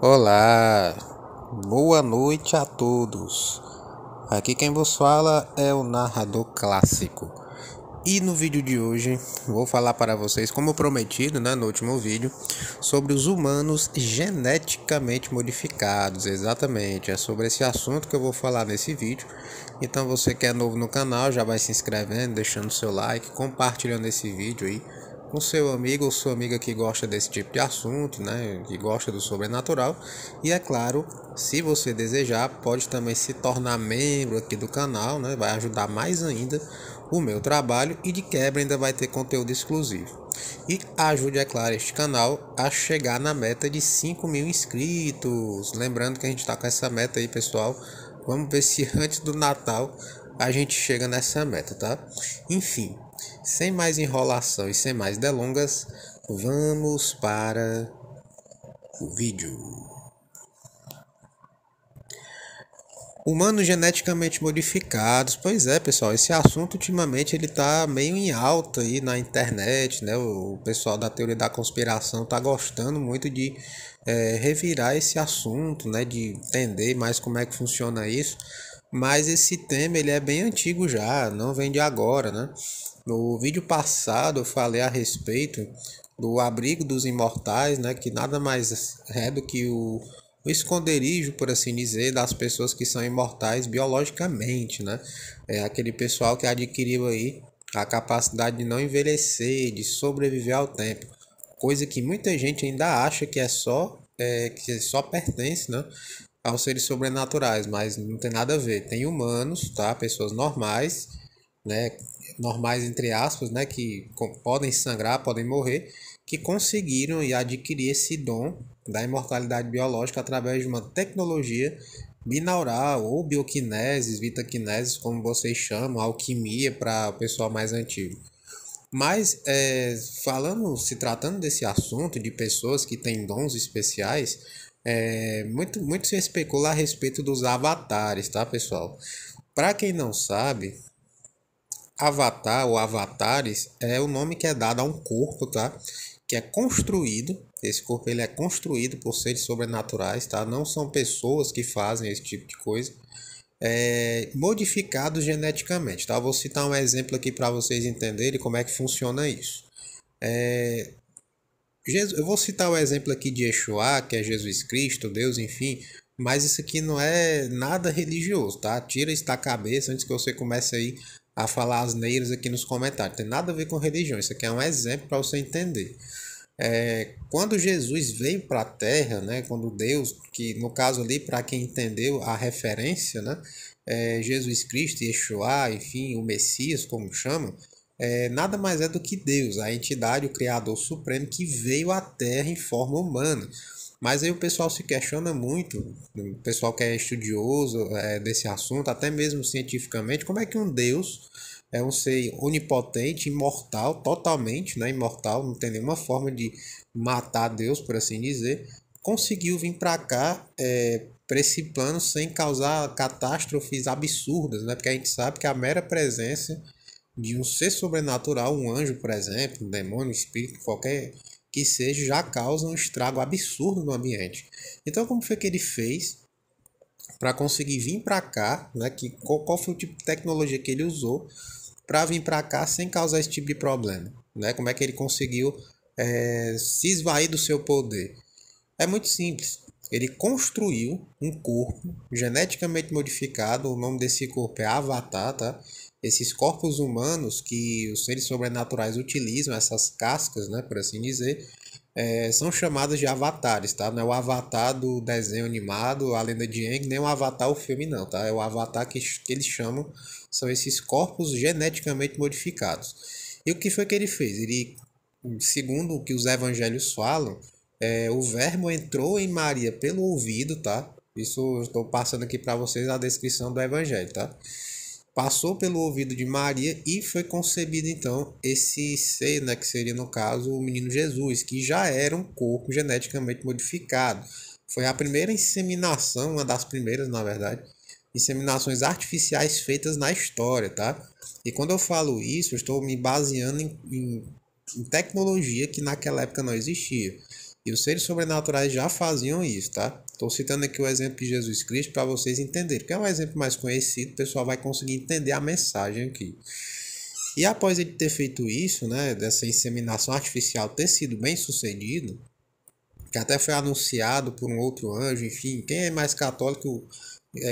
Olá, boa noite a todos. Aqui quem vos fala é o narrador clássico. E no vídeo de hoje vou falar para vocês, como prometido, no último vídeo, sobre os humanos geneticamente modificados. Exatamente, é sobre esse assunto que eu vou falar nesse vídeo. Então você que é novo no canal já vai se inscrevendo, deixando seu like, compartilhando esse vídeo aí com seu amigo ou sua amiga que gosta desse tipo de assunto, que gosta do sobrenatural. E é claro, se você desejar, pode também se tornar membro aqui do canal, vai ajudar mais ainda o meu trabalho e de quebra ainda vai ter conteúdo exclusivo. E ajude, é claro, este canal a chegar na meta de 5.000 inscritos. Lembrando que a gente está com essa meta aí, pessoal. Vamos ver se antes do Natal a gente chega nessa meta, tá? Enfim, sem mais enrolação e sem mais delongas, vamos para o vídeo. Humanos geneticamente modificados. Pois é, pessoal, esse assunto ultimamente ele tá meio em alta aí na internet, né? O pessoal da teoria da conspiração tá gostando muito de revirar esse assunto, né? De entender mais como é que funciona isso. Mas esse tema ele é bem antigo já, não vem de agora, né? No vídeo passado eu falei a respeito do abrigo dos imortais, né? Que nada mais é do que o esconderijo, por assim dizer, das pessoas que são imortais biologicamente, né? É aquele pessoal que adquiriu aí a capacidade de não envelhecer, de sobreviver ao tempo, coisa que muita gente ainda acha que só pertence, né, aos seres sobrenaturais, mas não tem nada a ver. Tem humanos, tá? Pessoas normais, né, normais entre aspas, né, que podem sangrar, podem morrer, que conseguiram e adquirir esse dom da imortalidade biológica através de uma tecnologia binaural ou bioquineses, vitaquineses, como vocês chamam, alquimia para o pessoal mais antigo. Mas se tratando desse assunto de pessoas que têm dons especiais, muito se especula a respeito dos avatares, tá, pessoal? Para quem não sabe, avatar ou avatares é o nome que é dado a um corpo, tá? Que é construído. Esse corpo ele é construído por seres sobrenaturais, tá? Não são pessoas que fazem esse tipo de coisa. Modificados geneticamente, tá? Vou citar um exemplo aqui para vocês entenderem como é que funciona isso. Eu vou citar o exemplo aqui de Yeshua, que é Jesus Cristo, Deus, enfim, mas isso aqui não é nada religioso, tá? Tira isso da cabeça antes que você comece aí a falar asneiras aqui nos comentários. Tem nada a ver com religião, isso aqui é um exemplo para você entender. Quando Jesus veio para a Terra, né, quando Deus, que no caso ali, para quem entendeu a referência, né, Jesus Cristo, Yeshua, enfim, o Messias, como chamam, nada mais é do que Deus, a entidade, o Criador Supremo que veio à Terra em forma humana. Mas aí o pessoal se questiona muito, o pessoal que é estudioso desse assunto, até mesmo cientificamente, como é que um Deus é um ser onipotente, imortal, totalmente, né, imortal, não tem nenhuma forma de matar Deus, por assim dizer, conseguiu vir para cá para esse plano sem causar catástrofes absurdas, né? Porque a gente sabe que a mera presença de um ser sobrenatural, um anjo, por exemplo, um demônio, um espírito, qualquer que seja, já causa um estrago absurdo no ambiente. Então, como foi que ele fez para conseguir vir para cá, né? Qual foi o tipo de tecnologia que ele usou para vir para cá sem causar esse tipo de problema, né? Como é que ele conseguiu se esvair do seu poder? É muito simples. Ele construiu um corpo geneticamente modificado. O nome desse corpo é Avatar, tá? Esses corpos humanos que os seres sobrenaturais utilizam, essas cascas, né, por assim dizer, são chamadas de avatares, tá? Não é o avatar do desenho animado, a lenda de Aang, nem o avatar o filme, não, tá? É o avatar que eles chamam, são esses corpos geneticamente modificados. E o que foi que ele fez? Ele, segundo o que os evangelhos falam, o verbo entrou em Maria pelo ouvido, tá? Isso eu estou passando aqui para vocês a descrição do evangelho, tá? Passou pelo ouvido de Maria e foi concebido então esse ser, né, que seria no caso o menino Jesus, que já era um corpo geneticamente modificado. Foi a primeira inseminação, uma das primeiras, na verdade, inseminações artificiais feitas na história, tá? E quando eu falo isso, eu estou me baseando em tecnologia que naquela época não existia. E os seres sobrenaturais já faziam isso, tá? Estou citando aqui o exemplo de Jesus Cristo para vocês entenderem, porque é um exemplo mais conhecido, o pessoal vai conseguir entender a mensagem aqui. E após ele ter feito isso, né, dessa inseminação artificial ter sido bem sucedido, que até foi anunciado por um outro anjo, enfim, quem é mais católico,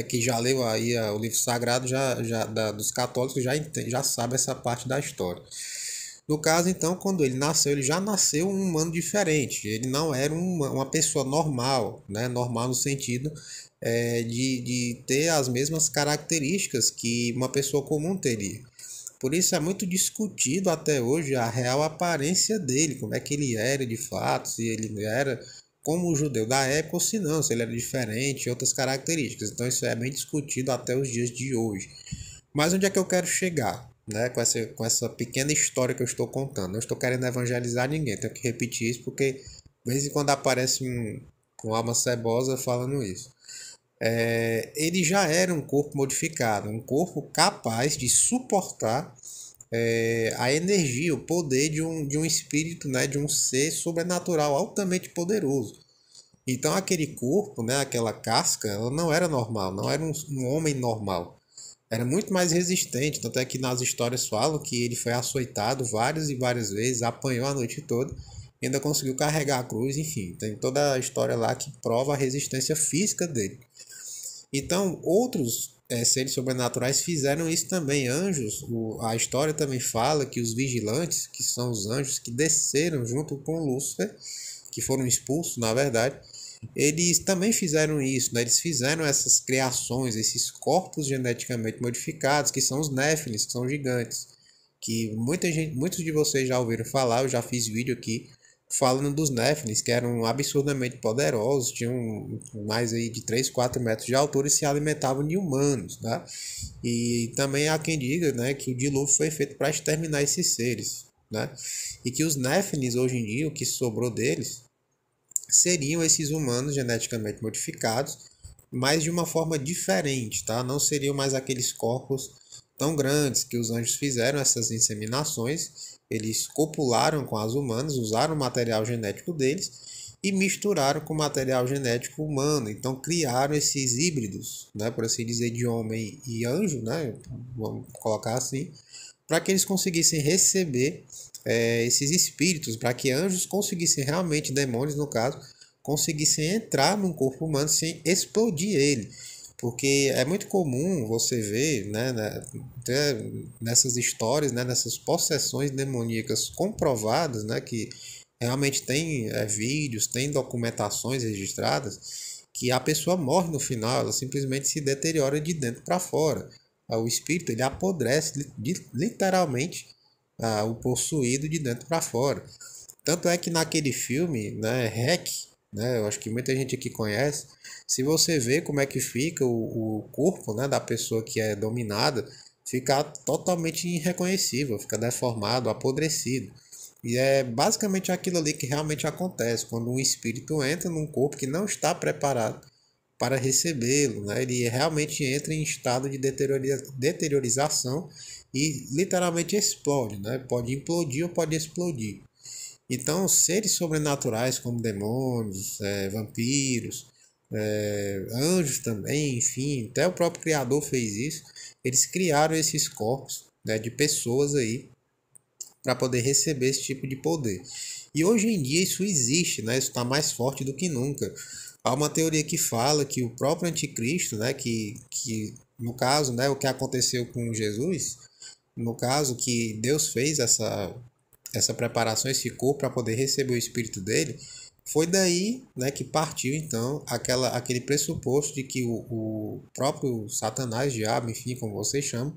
que já leu aí o livro sagrado dos católicos já sabe essa parte da história. No caso, então, quando ele nasceu, ele já nasceu um humano diferente. Ele não era uma pessoa normal, né? Normal no sentido de ter as mesmas características que uma pessoa comum teria. Por isso é muito discutido até hoje a real aparência dele, como é que ele era de fato, se ele era como o judeu da época ou se não, se ele era diferente, outras características. Então isso é bem discutido até os dias de hoje. Mas onde é que eu quero chegar, né? Com essa pequena história que eu estou contando. Não estou querendo evangelizar ninguém, tenho que repetir isso porque de vez em quando aparece um alma cebosa falando isso. Ele já era um corpo modificado, um corpo capaz de suportar a energia, o poder de um espírito, né, de um ser sobrenatural altamente poderoso. Então aquele corpo, né, aquela casca, ela não era normal, não era um homem normal. Era muito mais resistente, tanto é que nas histórias falam que ele foi açoitado várias e várias vezes, apanhou a noite toda, e ainda conseguiu carregar a cruz, enfim, tem toda a história lá que prova a resistência física dele. Então, outros seres sobrenaturais fizeram isso também. Anjos, a história também fala que os vigilantes, que são os anjos que desceram junto com Lúcifer, que foram expulsos, na verdade, eles também fizeram isso, né? Eles fizeram essas criações, esses corpos geneticamente modificados, que são os Néfilis, que são gigantes. Que muita gente, muitos de vocês já ouviram falar, eu já fiz vídeo aqui falando dos Néfilis, que eram absurdamente poderosos, tinham mais aí de 3 4 metros de altura e se alimentavam de humanos, tá? E também há quem diga, né, que o dilúvio foi feito para exterminar esses seres, né? E que os Néfilis hoje em dia, o que sobrou deles, seriam esses humanos geneticamente modificados, mas de uma forma diferente, tá? Não seriam mais aqueles corpos tão grandes que os anjos fizeram essas inseminações. Eles copularam com as humanas, usaram o material genético deles e misturaram com o material genético humano. Então criaram esses híbridos, né, por assim dizer, de homem e anjo, né, vamos colocar assim, para que eles conseguissem receber esses espíritos, para que anjos conseguissem realmente, demônios no caso, conseguissem entrar num corpo humano sem explodir ele. Porque é muito comum você ver, né, nessas histórias, né, nessas possessões demoníacas comprovadas, né, que realmente tem vídeos, tem documentações registradas, que a pessoa morre no final, ela simplesmente se deteriora de dentro para fora. O espírito ele apodrece literalmente o possuído de dentro para fora. Tanto é que naquele filme, né, Hack, né, eu acho que muita gente aqui conhece, se você vê como é que fica o corpo, né, da pessoa que é dominada, fica totalmente irreconhecível, fica deformado, apodrecido. E é basicamente aquilo ali que realmente acontece quando um espírito entra num corpo que não está preparado para recebê-lo, né? Ele realmente entra em estado de deteriorização e literalmente explode, né? Pode implodir ou pode explodir. Então, seres sobrenaturais como demônios, vampiros, anjos também, enfim, até o próprio Criador fez isso. Eles criaram esses corpos, né, de pessoas aí para poder receber esse tipo de poder. E hoje em dia isso existe, né? Isso está mais forte do que nunca. Há uma teoria que fala que o próprio anticristo, né, que no caso, né, o que aconteceu com Jesus, no caso que Deus fez essa preparação, esse corpo para poder receber o espírito dele, foi daí, né, que partiu então aquele pressuposto de que o próprio Satanás, diabo, enfim, como vocês chamam,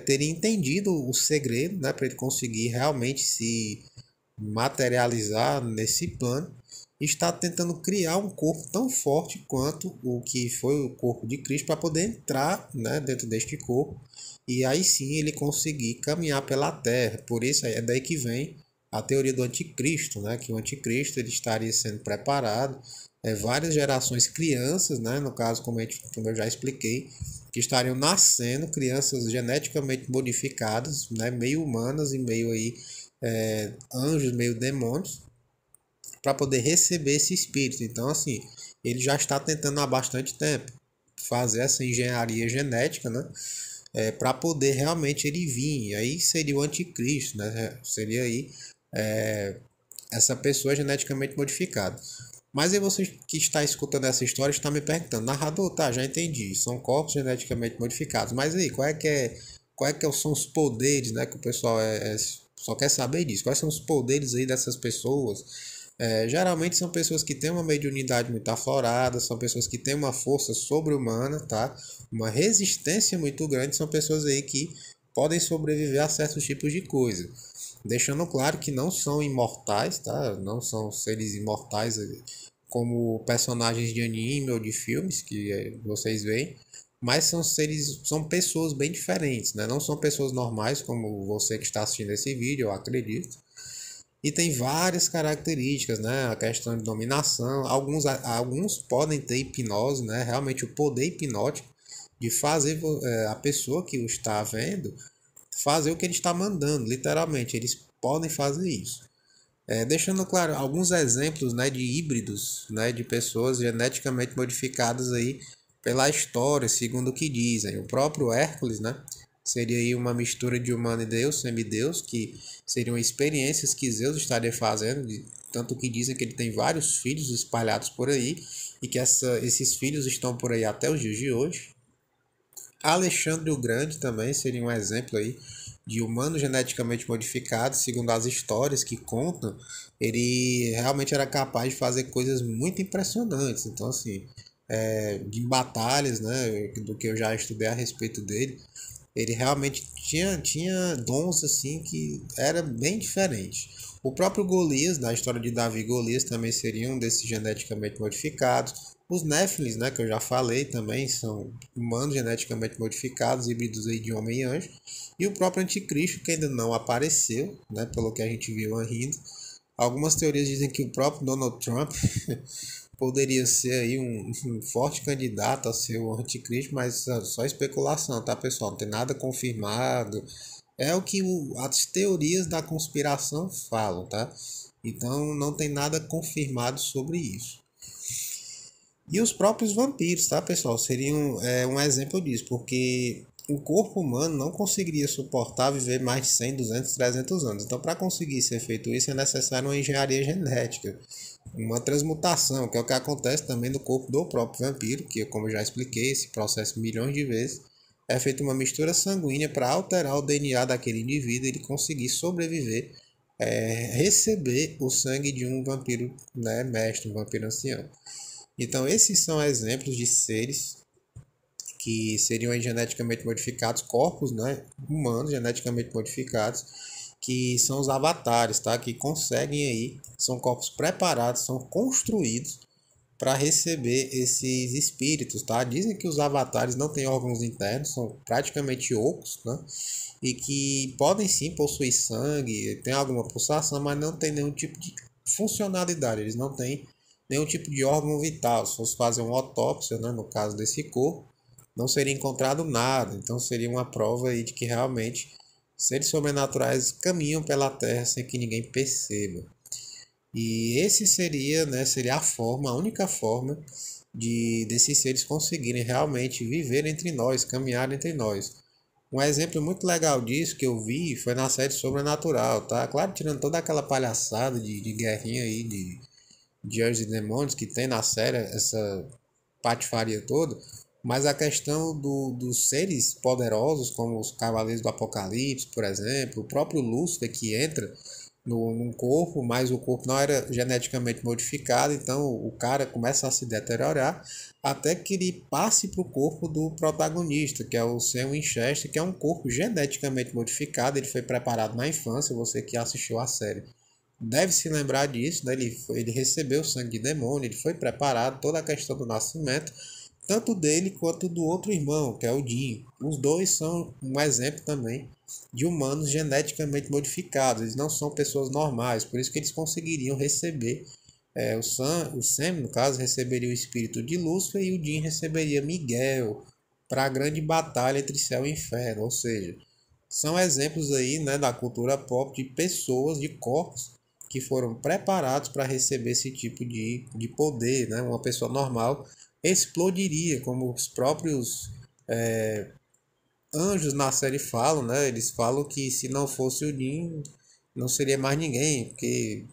teria entendido o segredo, né, para ele conseguir realmente se materializar nesse plano e está tentando criar um corpo tão forte quanto o que foi o corpo de Cristo para poder entrar, né, dentro deste corpo e aí sim ele conseguir caminhar pela terra. Por isso é daí que vem a teoria do anticristo, né, que o anticristo ele estaria sendo preparado, várias gerações crianças, né, no caso como eu já expliquei, que estariam nascendo crianças geneticamente modificadas, né, meio humanas e meio aí anjos, meio demônios, para poder receber esse espírito. Então, assim, ele já está tentando há bastante tempo fazer essa engenharia genética, né? Para poder realmente ele vir. Aí seria o anticristo, né? Seria aí essa pessoa geneticamente modificada. Mas aí você que está escutando essa história está me perguntando, narrador, tá, já entendi, são corpos geneticamente modificados, mas aí, são os poderes, né, que o pessoal só quer saber disso, quais são os poderes aí dessas pessoas? Geralmente são pessoas que têm uma mediunidade muito aflorada, são pessoas que têm uma força sobre-humana, tá? Uma resistência muito grande, são pessoas aí que podem sobreviver a certos tipos de coisa. Deixando claro que não são imortais, tá? Não são seres imortais como personagens de anime ou de filmes que vocês veem, mas são pessoas bem diferentes, né? Não são pessoas normais como você que está assistindo esse vídeo, eu acredito. E tem várias características, né? A questão de dominação, alguns podem ter hipnose, né? Realmente o poder hipnótico de fazer a pessoa que o está vendo fazer o que ele está mandando, literalmente, eles podem fazer isso. Deixando claro alguns exemplos, né, de híbridos, né, de pessoas geneticamente modificadas aí pela história, segundo o que dizem. O próprio Hércules, né, seria aí uma mistura de humano e Deus, semideus, que seriam experiências que Zeus estaria fazendo, tanto que dizem que ele tem vários filhos espalhados por aí e que esses filhos estão por aí até os dias de hoje. Alexandre o Grande também seria um exemplo aí de humano geneticamente modificado, segundo as histórias que contam, ele realmente era capaz de fazer coisas muito impressionantes. Então, assim, de batalhas, né, do que eu já estudei a respeito dele, ele realmente tinha dons assim que era bem diferente. O próprio Golias, da história de Davi e Golias, também seria um desses geneticamente modificados. Os Néfilins, né, que eu já falei também, são humanos geneticamente modificados, híbridos aí de homem e anjo. E o próprio Anticristo, que ainda não apareceu, né, pelo que a gente viu rindo. Algumas teorias dizem que o próprio Donald Trump poderia ser aí um forte candidato a ser o anticristo, mas só especulação, tá, pessoal? Não tem nada confirmado. É o que as teorias da conspiração falam, tá? Então não tem nada confirmado sobre isso. E os próprios vampiros, tá, pessoal? Seriam um exemplo disso, porque o corpo humano não conseguiria suportar viver mais de 100, 200, 300 anos. Então, para conseguir ser feito isso, é necessário uma engenharia genética, uma transmutação, que é o que acontece também no corpo do próprio vampiro, que, como eu já expliquei, esse processo milhões de vezes, é feita uma mistura sanguínea para alterar o DNA daquele indivíduo e ele conseguir sobreviver, receber o sangue de um vampiro, né, mestre, um vampiro ancião. Então, esses são exemplos de seres que seriam geneticamente modificados, corpos, né, humanos geneticamente modificados, que são os avatares, tá? Que conseguem aí, são corpos preparados, são construídos para receber esses espíritos, tá? Dizem que os avatares não têm órgãos internos, são praticamente ocos, né? E que podem sim possuir sangue, tem alguma pulsação, mas não tem nenhum tipo de funcionalidade, eles não têm nenhum tipo de órgão vital. Se fosse fazer uma autópsia, né, no caso desse corpo, não seria encontrado nada. Então seria uma prova aí de que realmente seres sobrenaturais caminham pela Terra sem que ninguém perceba. E esse seria, né, seria a única forma desses seres conseguirem realmente viver entre nós, caminhar entre nós. Um exemplo muito legal disso que eu vi foi na série Sobrenatural, tá? Claro, tirando toda aquela palhaçada de guerrinha aí de anjos e demônios que tem na série, essa patifaria toda, mas a questão dos seres poderosos, como os Cavaleiros do Apocalipse, por exemplo, o próprio Lúcifer que entra num corpo, mas o corpo não era geneticamente modificado, então o cara começa a se deteriorar até que ele passe para o corpo do protagonista, que é o Sam Winchester, que é um corpo geneticamente modificado, ele foi preparado na infância, você que assistiu a série deve se lembrar disso, né? Ele recebeu sangue de demônio, ele foi preparado, toda a questão do nascimento, tanto dele quanto do outro irmão, que é o Jim. Os dois são um exemplo também de humanos geneticamente modificados, eles não são pessoas normais, por isso que eles conseguiriam receber, o Sam, no caso, receberia o espírito de Lúcifer e o Jim receberia Miguel para a grande batalha entre céu e inferno, ou seja, são exemplos aí, né, da cultura pop de pessoas, de corpos que foram preparados para receber esse tipo de poder, né? Uma pessoa normal explodiria, como os próprios anjos na série falam, né? Eles falam que se não fosse o Jin, não seria mais ninguém, porque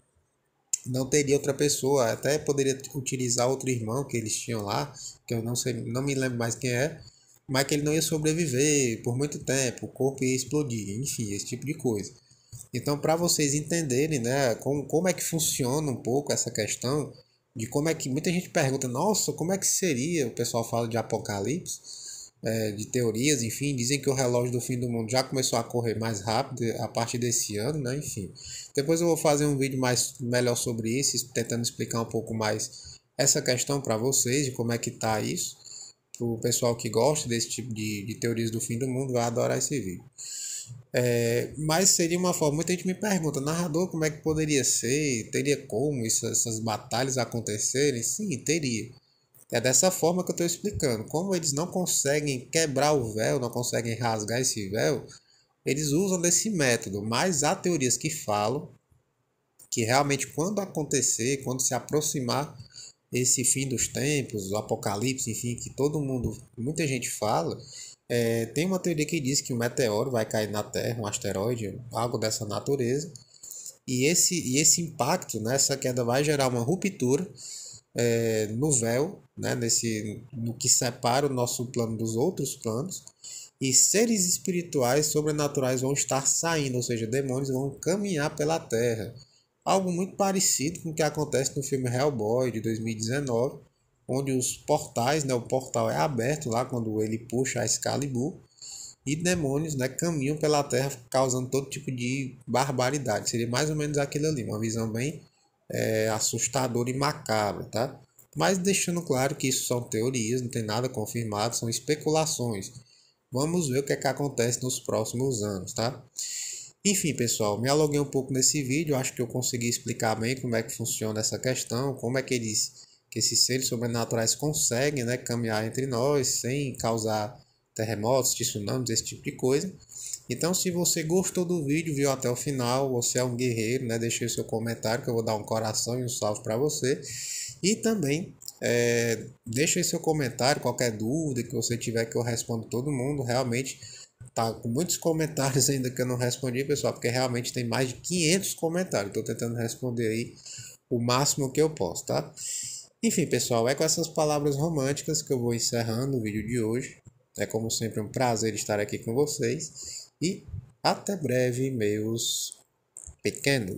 não teria outra pessoa, até poderia utilizar outro irmão que eles tinham lá, que eu não sei, não me lembro mais quem é, mas que ele não ia sobreviver por muito tempo, o corpo ia explodir, enfim, esse tipo de coisa. Então, para vocês entenderem, né, como é que funciona um pouco essa questão de como é que muita gente pergunta, nossa, como é que seria? O pessoal fala de apocalipse, de teorias, enfim, dizem que o relógio do fim do mundo já começou a correr mais rápido a partir desse ano, né? Enfim. Depois eu vou fazer um vídeo mais melhor sobre isso, tentando explicar um pouco mais essa questão para vocês, de como é que tá isso. Para o pessoal que gosta desse tipo de teorias do fim do mundo, vai adorar esse vídeo. Mas seria uma forma, muita gente me pergunta, narrador, como é que poderia ser? Teria como essas batalhas acontecerem? Sim, teria. É dessa forma que eu estou explicando. Como eles não conseguem quebrar o véu, não conseguem rasgar esse véu, eles usam desse método. Mas há teorias que falam que realmente quando acontecer, quando se aproximar esse fim dos tempos, o apocalipse, enfim, que todo mundo, muita gente fala, tem uma teoria que diz que um meteoro vai cair na Terra, um asteroide, algo dessa natureza, e esse impacto, né, essa queda vai gerar uma ruptura no véu, né, no que separa o nosso plano dos outros planos, e seres espirituais sobrenaturais vão estar saindo, ou seja, demônios vão caminhar pela Terra. Algo muito parecido com o que acontece no filme Hellboy de 2019, onde os portais, né, o portal é aberto lá quando ele puxa a Excalibur, e demônios, né, caminham pela Terra causando todo tipo de barbaridade. Seria mais ou menos aquilo ali, uma visão bem assustadora e macabra, tá? Mas deixando claro que isso são teorias, não tem nada confirmado, são especulações. Vamos ver o que é que acontece nos próximos anos, tá? Enfim, pessoal, me alonguei um pouco nesse vídeo, acho que eu consegui explicar bem como é que funciona essa questão, como é que que esses seres sobrenaturais conseguem, né, caminhar entre nós sem causar terremotos, tsunamis, esse tipo de coisa. Então, se você gostou do vídeo, viu até o final, você é um guerreiro, né? Deixe o seu comentário que eu vou dar um coração e um salve para você. E também deixe aí seu comentário, qualquer dúvida que você tiver que eu respondo todo mundo. Realmente tá com muitos comentários ainda que eu não respondi, pessoal, porque realmente tem mais de 500 comentários. Estou tentando responder aí o máximo que eu posso, tá? Enfim, pessoal, é com essas palavras românticas que eu vou encerrando o vídeo de hoje. É como sempre um prazer estar aqui com vocês e até breve, meus pequenos.